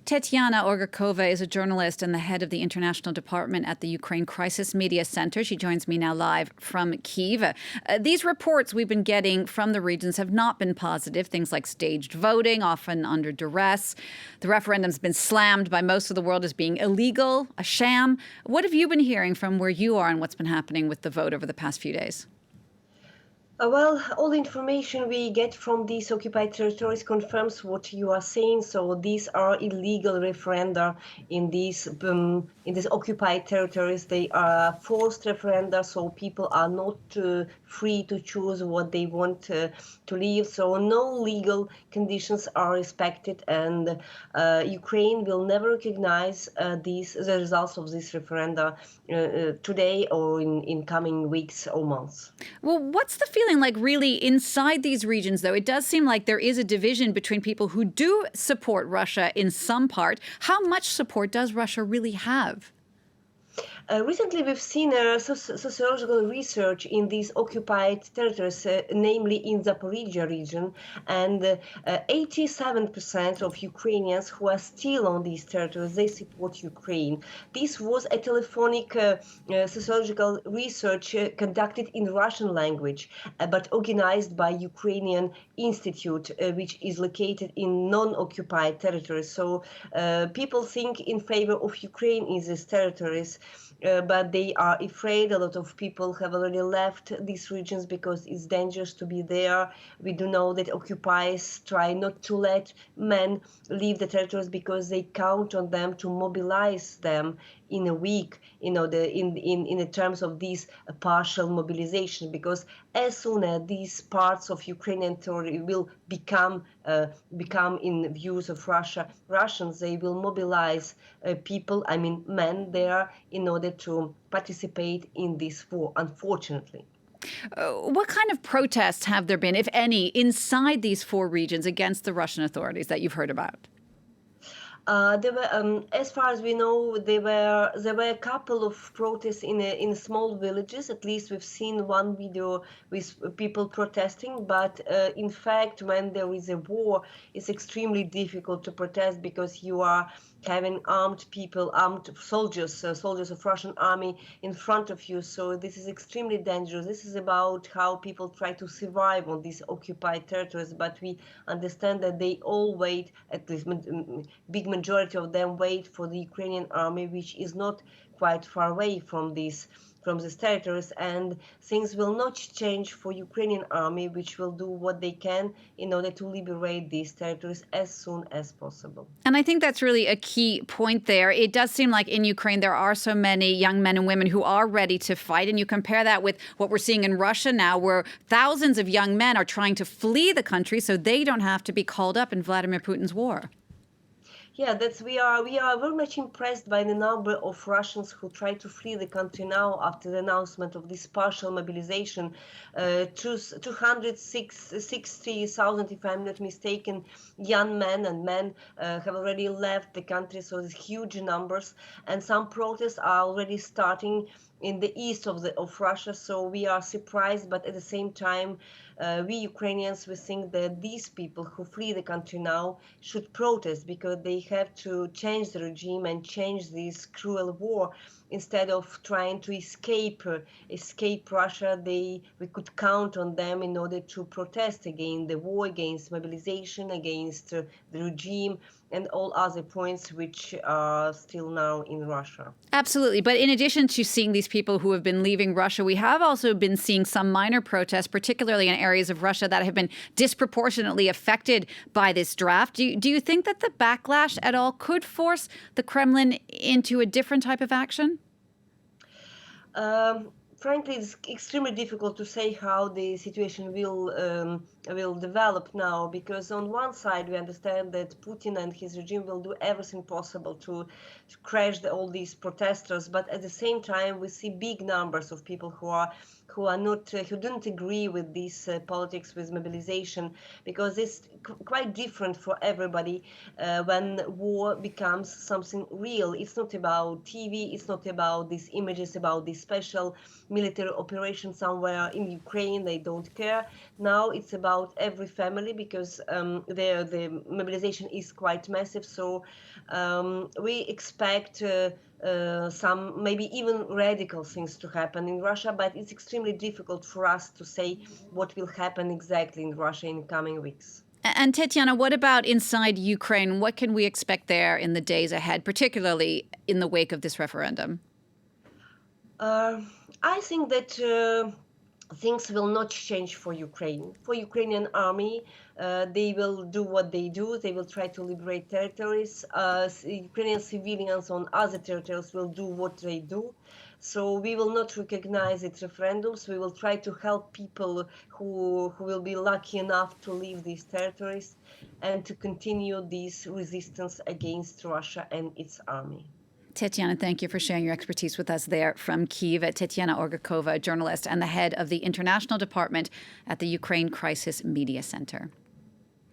Tetyana Orgakova is a journalist and the head of the international department at the Ukraine Crisis Media Center. She joins me now live from Kyiv. These reports we've been getting from the regions have not been positive. Things like staged voting, often under duress. The referendum's been slammed by most of the world as being illegal, a sham. What have you been hearing from where you are and what's been happening with the vote over the past few days? Well, all the information we get from these occupied territories confirms what you are saying. So these are illegal referenda in these occupied territories. They are forced referenda, so people are not free to choose what they want to live. So no legal conditions are respected, and Ukraine will never recognize the results of this referenda today or in coming weeks or months. Well, what's the feeling like really inside these regions, though? It does seem like there is a division between people who do support Russia in some part. How much support does Russia really have? Recently, we've seen sociological research in these occupied territories, namely in Zaporizhia region, and 87% of Ukrainians who are still on these territories, they support Ukraine. This was a telephonic sociological research conducted in Russian language, but organized by Ukrainian Institute, which is located in non-occupied territories. So people think in favor of Ukraine in these territories. But they are afraid. A lot of people have already left these regions because it's dangerous to be there. We do know that occupiers try not to let men leave the territories because they count on them to mobilize them in a week, in the terms of this partial mobilization, because as soon as these parts of Ukrainian territory will become in views of Russians, they will mobilize people, I mean men there, in order to participate in this war, unfortunately. What kind of protests have there been, if any, inside these four regions against the Russian authorities that you've heard about? There were, as far as we know, there were a couple of protests in small villages. At least we've seen one video with people protesting. But in fact, when there is a war, it's extremely difficult to protest because you are having armed people, armed soldiers of Russian army in front of you. So this is extremely dangerous. This is about how people try to survive on these occupied territories. But we understand that they all wait, at least big majority of them wait for the Ukrainian army, which is not quite far away from these territories, and things will not change for Ukrainian army, which will do what they can in order to liberate these territories as soon as possible. And I think that's really a key point there. It does seem like in Ukraine there are so many young men and women who are ready to fight, and you compare that with what we're seeing in Russia now, where thousands of young men are trying to flee the country so they don't have to be called up in Vladimir Putin's war. Yeah, we are very much impressed by the number of Russians who try to flee the country now after the announcement of this partial mobilization. 260,000, if I'm not mistaken, young men and men have already left the country, so there's huge numbers, and some protests are already starting in the east of Russia. So we are surprised, but at the same time, we Ukrainians, we think that these people who flee the country now should protest because they have to change the regime and change this cruel war. Instead of trying to escape Russia, we could count on them in order to protest against the war, against mobilization, against the regime, and all other points which are still now in Russia. Absolutely. But in addition to seeing these people who have been leaving Russia, we have also been seeing some minor protests, particularly in areas of Russia that have been disproportionately affected by this draft. Do you think that the backlash at all could force the Kremlin into a different type of action? Frankly, it's extremely difficult to say how the situation will develop now, because on one side we understand that Putin and his regime will do everything possible to crash all these protesters, but at the same time we see big numbers of people who didn't agree with these politics, with mobilization, because it's quite different for everybody when war becomes something real. It's not about TV, it's not about these images, about this special military operation somewhere in Ukraine. They don't care. Now it's about about every family because the mobilization is quite massive. So we expect some maybe even radical things to happen in Russia, but it's extremely difficult for us to say what will happen exactly in Russia in coming weeks. And Tetyana, what about inside Ukraine? What can we expect there in the days ahead, particularly in the wake of this referendum? I think that things will not change for Ukraine. For Ukrainian army, they will do what they do. They will try to liberate territories. Ukrainian civilians on other territories will do what they do. So we will not recognize it referendums. We will try to help people who will be lucky enough to leave these territories and to continue this resistance against Russia and its army. Tetyana, thank you for sharing your expertise with us there from Kyiv. Tetyana Orgakova, a journalist and the head of the international department at the Ukraine Crisis Media Center.